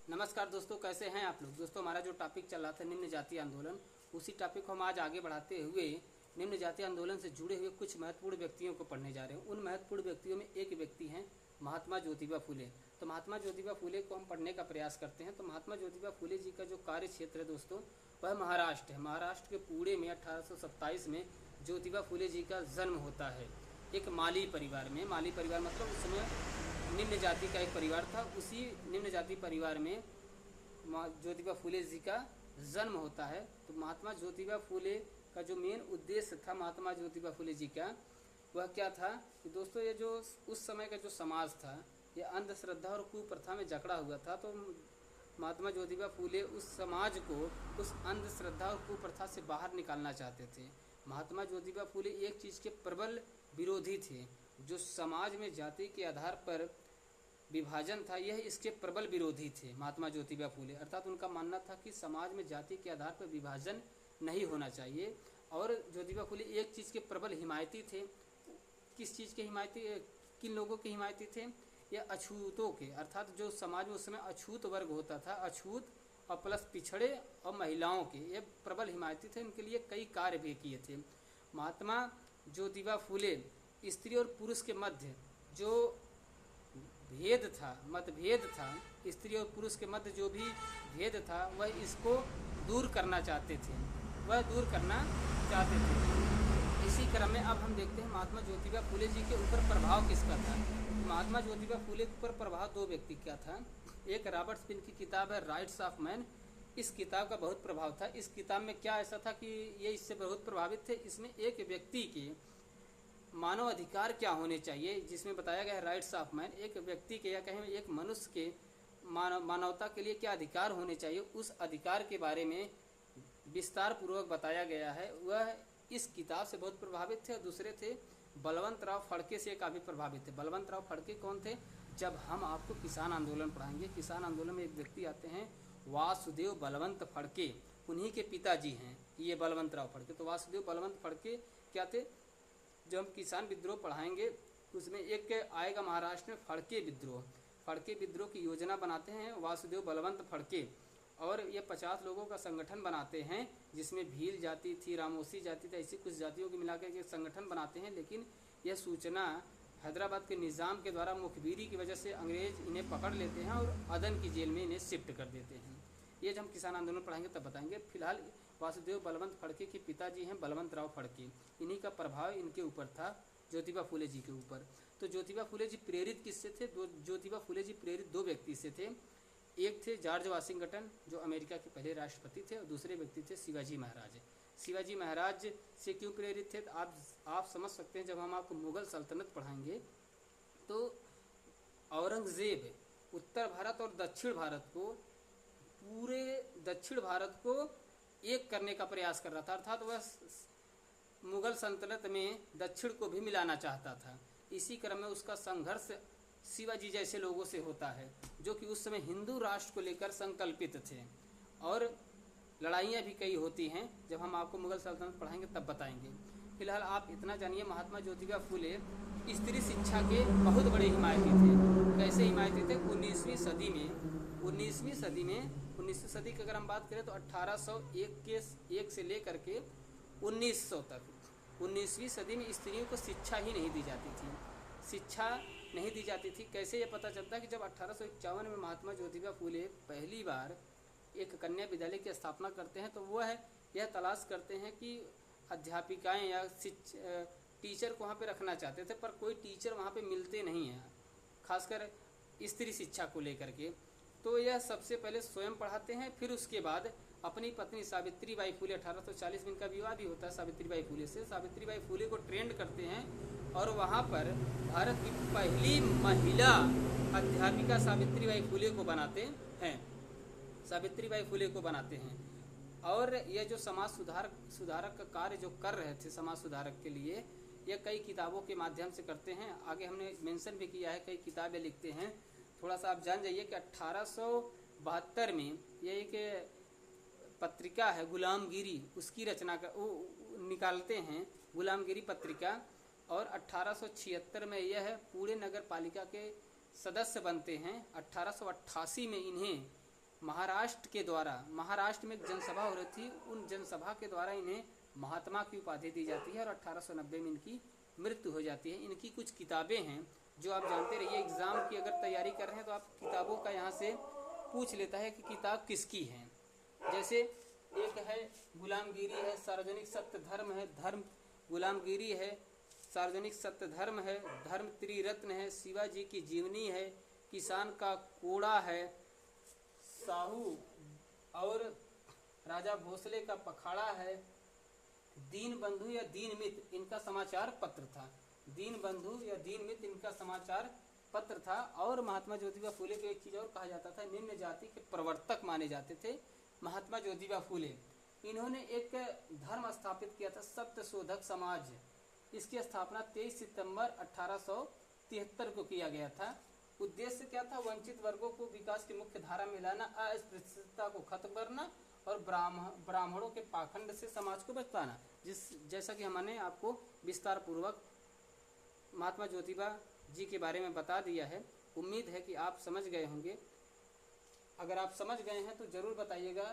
नमस्कार दोस्तों, कैसे हैं आप लोग। दोस्तों, हमारा जो टॉपिक चल रहा था निम्न जाति आंदोलन, उसी टॉपिक को हम आज आगे बढ़ाते हुए निम्न जाति आंदोलन से जुड़े हुए कुछ महत्वपूर्ण व्यक्तियों को पढ़ने जा रहे हैं। उन महत्वपूर्ण व्यक्तियों में एक व्यक्ति हैं महात्मा ज्योतिबा फुले। तो महात्मा ज्योतिबा फुले को हम पढ़ने का प्रयास करते हैं। तो महात्मा ज्योतिबा फुले जी का जो कार्य क्षेत्र है दोस्तों, वह महाराष्ट्र है। महाराष्ट्र के पुणे में 1827 में ज्योतिबा फुले जी का जन्म होता है, एक माली परिवार में। माली परिवार मतलब उस समय निम्न जाति का एक परिवार था। उसी निम्न जाति परिवार में ज्योतिबा फुले जी का जन्म होता है। तो महात्मा ज्योतिबा फुले का जो मेन उद्देश्य था महात्मा ज्योतिबा फुले जी का, वह क्या था कि दोस्तों, ये जो उस समय का जो समाज था, ये अंधश्रद्धा और कुप्रथा में जकड़ा हुआ था। तो महात्मा ज्योतिबा फुले उस समाज को उस अंधश्रद्धा और कुप्रथा से बाहर निकालना चाहते थे। महात्मा ज्योतिबा फुले एक चीज़ के प्रबल विरोधी थे। जो समाज में जाति के आधार पर विभाजन था, यह इसके प्रबल विरोधी थे महात्मा ज्योतिबा फुले। अर्थात उनका मानना था कि समाज में जाति के आधार पर विभाजन नहीं होना चाहिए। और ज्योतिबा फुले एक चीज़ के प्रबल हिमायती थे। किस चीज़ के हिमायती, किन लोगों के हिमायती थे? यह अछूतों के। अर्थात जो समाज में उस समय अछूत वर्ग होता था, अछूत और प्लस पिछड़े और महिलाओं के, ये प्रबल हिमायती थे। इनके लिए कई कार्य भी किए थे। महात्मा ज्योतिबा फुले स्त्री और पुरुष के मध्य जो भेद था, मतभेद था, स्त्री और पुरुष के मध्य जो भी भेद था, वह इसको दूर करना चाहते थे। इसी क्रम में अब हम देखते हैं महात्मा ज्योतिबा फुले जी के ऊपर प्रभाव किसका था। महात्मा ज्योतिबा फुले के ऊपर प्रभाव दो व्यक्ति का था। एक रॉबर्ट स्पिन की किताब है राइट्स ऑफ मैन। इस किताब का बहुत प्रभाव था। इस किताब में क्या ऐसा था कि ये इससे बहुत प्रभावित थे। इसमें एक व्यक्ति के मानव अधिकार क्या होने चाहिए, जिसमें बताया गया है राइट्स ऑफ मैन, एक व्यक्ति के या कहें एक मनुष्य के मानवता के लिए क्या अधिकार होने चाहिए, उस अधिकार के बारे में विस्तार पूर्वक बताया गया है। वह इस किताब से बहुत प्रभावित थे। और दूसरे थे बलवंत राव फड़के से काफ़ी प्रभावित थे। बलवंत राव फड़के कौन थे? जब हम आपको किसान आंदोलन पढ़ाएंगे, किसान आंदोलन में एक व्यक्ति आते हैं वासुदेव बलवंत फड़के, उन्हीं के पिताजी हैं ये बलवंत राव फड़के। तो वासुदेव बलवंत फड़के क्या थे? जो हम किसान विद्रोह पढ़ाएंगे उसमें एक आएगा महाराष्ट्र में फड़के विद्रोह। फड़के विद्रोह की योजना बनाते हैं वासुदेव बलवंत फड़के। और ये 50 लोगों का संगठन बनाते हैं, जिसमें भील जाति थी, रामोसी जाति थी, ऐसी कुछ जातियों की मिलाकर के संगठन बनाते हैं। लेकिन यह सूचना हैदराबाद के निज़ाम के द्वारा मुखबिरी की वजह से अंग्रेज इन्हें पकड़ लेते हैं और अदन की जेल में इन्हें शिफ्ट कर देते हैं। ये जब हम किसान आंदोलन पढ़ाएंगे तब बताएंगे। फिलहाल वासुदेव बलवंत फड़के के पिताजी हैं बलवंत राव फड़के। इन्हीं का प्रभाव इनके ऊपर था, ज्योतिबा फुले जी के ऊपर। तो ज्योतिबा फुले जी प्रेरित किससे थे? ज्योतिबा फुले जी प्रेरित दो व्यक्ति से थे। एक थे जॉर्ज वाशिंगटन, जो अमेरिका के पहले राष्ट्रपति थे, और दूसरे व्यक्ति थे शिवाजी महाराज। शिवाजी महाराज से क्यों प्रेरित थे? तो आप समझ सकते हैं। जब हम आपको मुगल सल्तनत पढ़ाएंगे तो औरंगजेब उत्तर भारत और दक्षिण भारत को, पूरे दक्षिण भारत को एक करने का प्रयास कर रहा था। अर्थात वह मुगल सल्तनत में दक्षिण को भी मिलाना चाहता था। इसी क्रम में उसका संघर्ष शिवाजी जैसे लोगों से होता है, जो कि उस समय हिंदू राष्ट्र को लेकर संकल्पित थे। और लड़ाइयाँ भी कई होती हैं। जब हम आपको मुगल सल्तनत पढ़ाएंगे तब बताएंगे। फिलहाल आप इतना जानिए, महात्मा ज्योतिबा फुले स्त्री शिक्षा के बहुत बड़े हिमायती थे। कैसे हिमायती थे? 19वीं सदी की अगर हम बात करें तो 1801 से लेकर के 1900 तक, 19वीं सदी में स्त्रियों को शिक्षा ही नहीं दी जाती थी। शिक्षा नहीं दी जाती थी। कैसे ये पता चलता है कि जब 1851 में महात्मा ज्योतिबा फुले पहली बार एक कन्या विद्यालय की स्थापना करते हैं, तो वह यह तलाश करते हैं कि अध्यापिकाएं या टीचर को वहाँ पे रखना चाहते थे, पर कोई टीचर वहाँ पे मिलते नहीं हैं, खासकर स्त्री शिक्षा को लेकर के। तो यह सबसे पहले स्वयं पढ़ाते हैं, फिर उसके बाद अपनी पत्नी सावित्री बाई फुले, 1840 में इनका विवाह भी होता है सावित्री बाई फुले से। सावित्री बाई फुले को ट्रेंड करते हैं और वहाँ पर भारत की पहली महिला अध्यापिका सावित्री बाई फुले को बनाते हैं। और यह जो समाज सुधारक का कार्य जो कर रहे थे समाज सुधारक के लिए, यह कई किताबों के माध्यम से करते हैं। आगे हमने मेंशन भी किया है, कई किताबें लिखते हैं। थोड़ा सा आप जान जाइए कि 1872 में यह एक पत्रिका है गुलामगिरी, उसकी रचना निकालते हैं, गुलामगिरी पत्रिका। और 1876 में यह पुणे नगर पालिका के सदस्य बनते हैं। 1888 में इन्हें महाराष्ट्र के द्वारा, महाराष्ट्र में एक जनसभा हो रही थी, उन जनसभा के द्वारा इन्हें महात्मा की उपाधि दी जाती है और 1890 में इनकी मृत्यु हो जाती है। इनकी कुछ किताबें हैं जो आप जानते रहिए, एग्ज़ाम की अगर तैयारी कर रहे हैं तो आप किताबों का यहाँ से पूछ लेता है कि किताब किसकी है। जैसे एक है गुलामगिरी है, सार्वजनिक सत्य धर्म है, धर्म गुलामगिरी है, सार्वजनिक सत्य धर्म है, धर्म त्रिरत्न है, शिवाजी की जीवनी है, किसान का कोड़ा है, साहू और राजा भोसले का पखाड़ा है, दीन बंधु या दीन मित्र इनका समाचार पत्र था, दीन बंधु या दीन मित्र इनका समाचार पत्र था। और महात्मा ज्योतिबा फूले को एक चीज़ और कहा जाता था, निम्न जाति के प्रवर्तक माने जाते थे महात्मा ज्योतिबा फूले। इन्होंने एक धर्म स्थापित किया था, सत्य शोधक समाज। इसकी स्थापना 23 सितंबर 1873 को किया गया था। उद्देश्य क्या था? वंचित वर्गों को विकास की मुख्य धारा में लाना, अस्पृश्यता को खत्म करना और ब्राह्मणों के पाखंड से समाज को बचाना। जैसा कि हमने आपको विस्तार पूर्वक महात्मा ज्योतिबा जी के बारे में बता दिया है। उम्मीद है कि आप समझ गए होंगे। अगर आप समझ गए हैं तो ज़रूर बताइएगा।